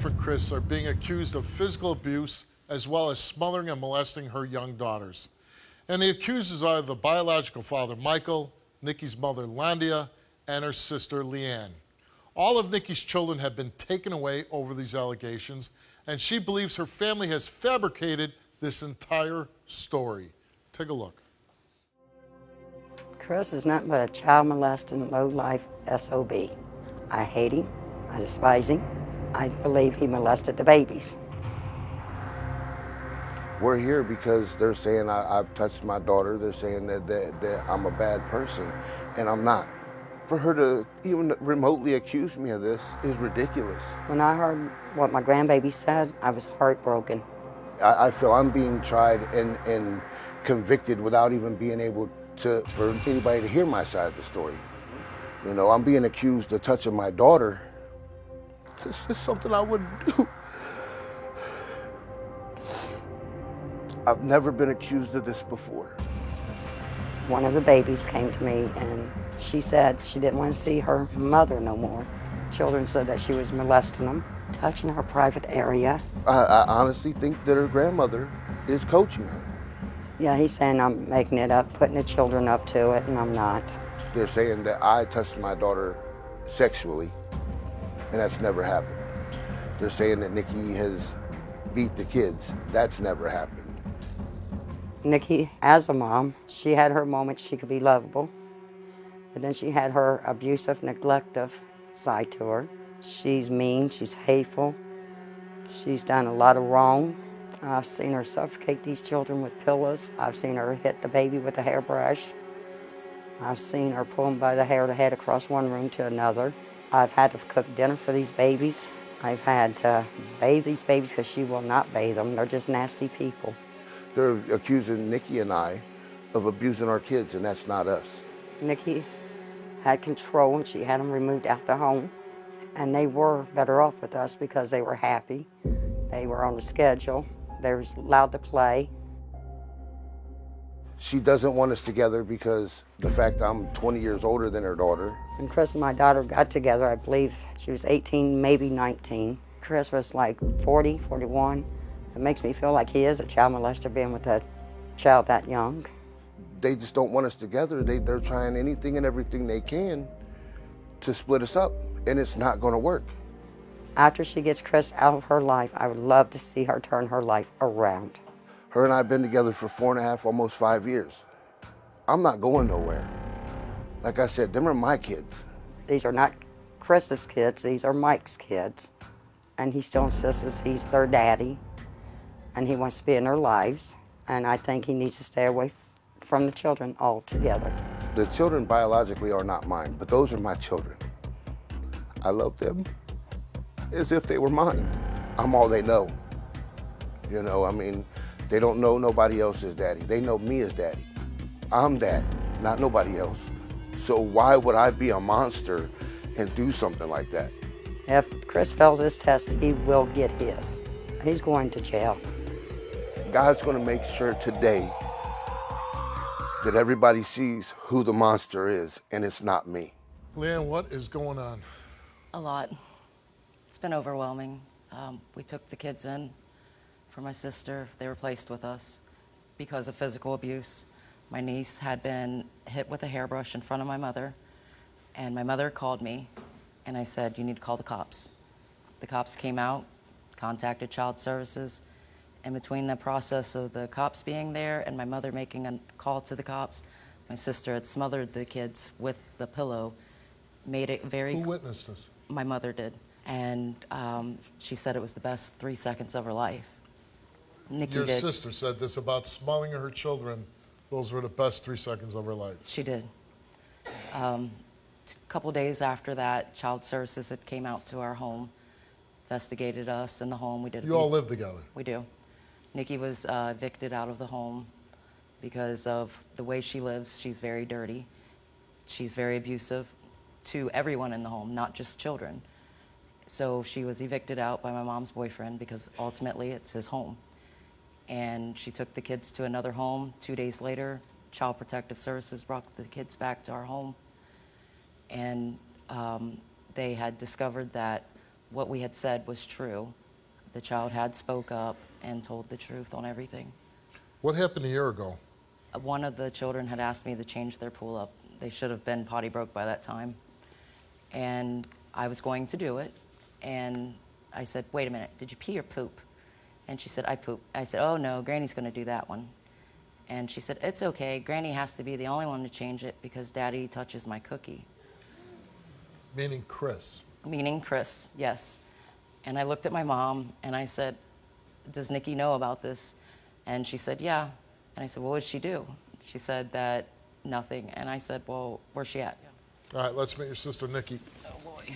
girlfriend, Chris, are being accused of physical abuse as well as smothering and molesting her young daughters. And the accusers are the biological father, Michael, Nikki's mother, Landia, and her sister, Leanne. All of Nikki's children have been taken away over these allegations, and she believes her family has fabricated this entire story. Take a look. Chris is nothing but a child molesting, low-life SOB. I hate him. I despise him. I believe he molested the babies. We're here because they're saying I've touched my daughter. They're saying that I'm a bad person, and I'm not. For her to even remotely accuse me of this is ridiculous. When I heard what my grandbaby said, I was heartbroken. I feel I'm being tried and convicted without even being able for anybody to hear my side of the story. You know, I'm being accused of touching my daughter. It's just something I wouldn't do. I've never been accused of this before. One of the babies came to me and she said she didn't want to see her mother no more. Children said that she was molesting them, touching her private area. I honestly think that her grandmother is coaching her. Yeah, he's saying I'm making it up, putting the children up to it, and I'm not. They're saying that I touched my daughter sexually, and that's never happened. They're saying that Nikki has beat the kids. That's never happened. Nikki, as a mom, she had her moments she could be lovable, but then she had her abusive, neglective side to her. She's mean, she's hateful, she's done a lot of wrong. I've seen her suffocate these children with pillows. I've seen her hit the baby with a hairbrush. I've seen her pull them by the hair to head across one room to another. I've had to cook dinner for these babies. I've had to bathe these babies because she will not bathe them. They're just nasty people. They're accusing Nikki and I of abusing our kids, and that's not us. Nikki had control, and she had them removed out the home. And they were better off with us because they were happy. They were on the schedule. They were allowed to play. She doesn't want us together because the fact I'm 20 years older than her daughter. When Chris and my daughter got together, I believe she was 18, maybe 19. Chris was like 40, 41. It makes me feel like he is a child molester being with a child that young. They just don't want us together. They're trying anything and everything they can to split us up, and it's not going to work. After she gets Chris out of her life, I would love to see her turn her life around. Her and I have been together for 4.5, almost 5 years. I'm not going nowhere. Like I said, them are my kids. These are not Chris's kids, these are Mike's kids. And he still insists he's their daddy, and he wants to be in their lives. And I think he needs to stay away from the children altogether. The children biologically are not mine, but those are my children. I love them as if they were mine. I'm all they know. You know, I mean, they don't know nobody else as daddy. They know me as daddy. I'm dad, not nobody else. So why would I be a monster and do something like that? If Chris fails his test, he will get his. He's going to jail. God's going to make sure today that everybody sees who the monster is, and it's not me. Leanne, what is going on? A lot. It's been overwhelming. We took the kids in for my sister. They were placed with us because of physical abuse. My niece had been hit with a hairbrush in front of my mother, and my mother called me, and I said, you need to call the cops. The cops came out, contacted Child Services, and between the process of the cops being there and my mother making a call to the cops, my sister had smothered the kids with the pillow, made it very... Who witnessed this? My mother did. And she said it was the best 3 seconds of her life. Nikki Your did. sister said this about smothering her children. Those were the best 3 seconds of her life. She did. A couple days after that, Child Services had came out to our home, investigated us in the home. We did. You all live together? We do. Nikki was evicted out of the home because of the way she lives. She's very dirty. She's very abusive to everyone in the home, not just children. So she was evicted out by my mom's boyfriend because ultimately it's his home. And she took the kids to another home. 2 days later, Child Protective Services brought the kids back to our home. And they had discovered that what we had said was true. The child had spoke up and told the truth on everything. What happened a year ago? One of the children had asked me to change their pool up. They should have been potty broke by that time. And I was going to do it. And I said, wait a minute, did you pee or poop? And she said, I poop. I said, oh no, Granny's gonna do that one. And she said, it's okay, Granny has to be the only one to change it because Daddy touches my cookie. Meaning Chris. Meaning Chris, yes. And I looked at my mom and I said, does Nikki know about this? And she said, yeah. And I said, well, what did she do? She said that nothing. And I said, well, where's she at? All right, let's meet your sister, Nikki. Oh, boy.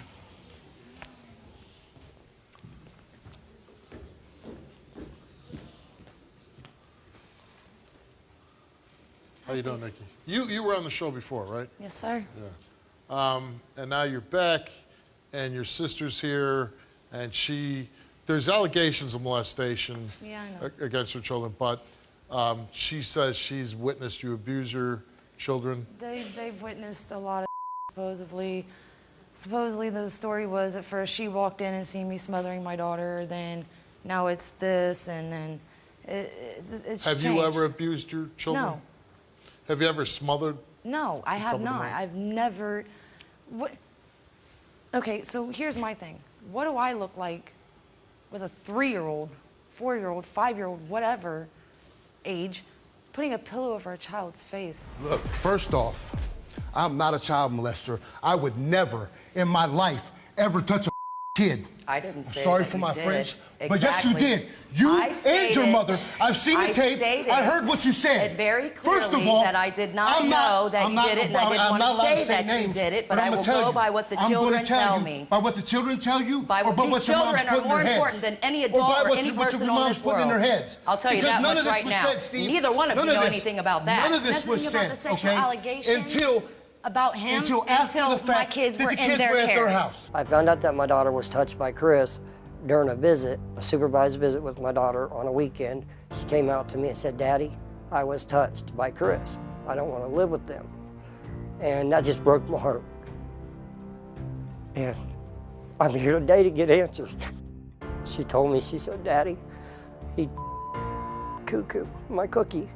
How you doing, Nikki? You were on the show before, right? Yes, sir. Yeah. And now you're back, and your sister's here, and there's allegations of molestation Yeah, I know. against her children, but she says she's witnessed you abuse your children. They've witnessed a lot of supposedly. Supposedly the story was at first she walked in and seen me smothering my daughter, then now it's this, and then it's Have changed. you ever abused your children? No. Have you ever smothered? No, I have covered them not. up? I've never. What? Okay, so here's my thing. What do I look like with a 3-year-old, 4-year-old, 5-year-old, whatever age, putting a pillow over a child's face? Look, first off, I'm not a child molester. I would never in my life ever touch a kid. I didn't say Sorry that for you my did. French, but yes, you Exactly. did. You I and stated- your mother. I've seen the I tape. stated I heard what you said. it very First of clearly all, that I did not I'm know that I'm you not- did it, and I didn't I'm want not to allowed say that you names, did it, but I'm I gonna will tell go you. by what the I'm gonna children tell you. me. By what the children tell you, By or what by these what your mom's children are putting in more their heads. important than any Or adult by or what any your person on mom's this putting in world. their heads. I'll tell you Because that none much of this right was now. said, Steve. Neither one of you None know this- anything about that. None of this Nothing was about said, the sexual okay? allegations about him until after until the fact my kids that were the in kids their were at care. their house. I found out that my daughter was touched by Chris during a visit, a supervised visit with my daughter on a weekend. She came out to me and said, Daddy, I was touched by Chris. I don't want to live with them. And that just broke my heart. And I'm here today to get answers. She told me, she said, Daddy, he cuckoo, my cookie.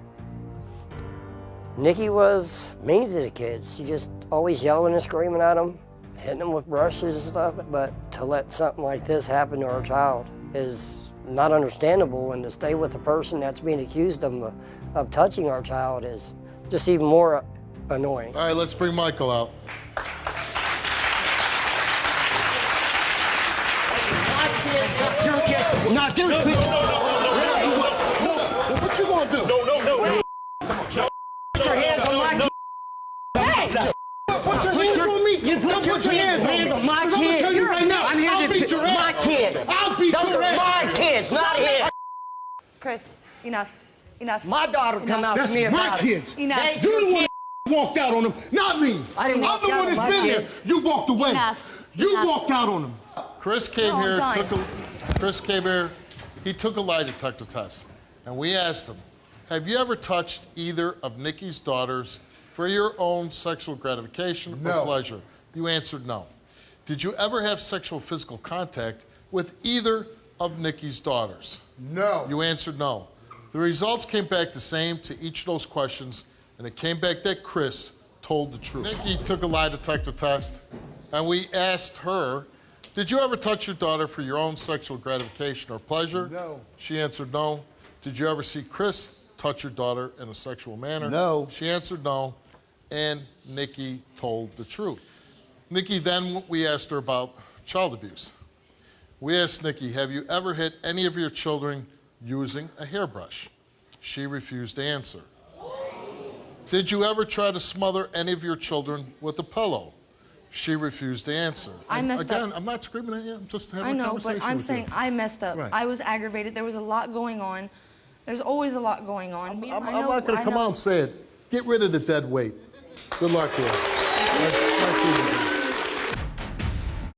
Nikki was mean to the kids. She just always yelling and screaming at them, hitting them with brushes and stuff. But to let something like this happen to our child is not understandable, and to stay with the person that's being accused of touching our child is just even more annoying. All right, let's bring Michael out. Your kid. Now, dude, what you gonna do? No. Put your hands on my kid. Hey! Put your hands on me. You put your hands on my I'm gonna kid. tell you right now. I'm here I'll to beat your my ass. kid. I'll beat Those your are ass. my kids, not his. Chris, enough. Enough. My daughter come out That's to me my about kids. it. Enough. You're the one that walked out on them, not me. I didn't walk I'm the out one on that's my been kids. there. You walked away. Enough. You Enough. walked out on them. Chris came No, I'm here, done. Chris came here, he took a lie detector test. And we asked him, have you ever touched either of Nikki's daughters for your own sexual gratification or No. pleasure? You answered no. Did you ever have sexual physical contact with either of Nikki's daughters? No. You answered no. The results came back the same to each of those questions, and it came back that Chris told the truth. Nikki took a lie detector test, and we asked her, did you ever touch your daughter for your own sexual gratification or pleasure? No. She answered no. Did you ever see Chris touch your daughter in a sexual manner? No. She answered no, and Nikki told the truth. Nikki, then we asked her about child abuse. We asked Nikki, have you ever hit any of your children using a hairbrush? She refused to answer. Did you ever try to smother any of your children with a pillow? She refused to answer. I messed up. Again, I'm not screaming at you, I'm just having I a know, conversation but I'm with saying you. I messed up. Right. I was aggravated. There was a lot going on. There's always a lot going on. I'm I know- not gonna I come know. out and say it. Get rid of the dead weight. Good luck to you. Let's see what we do.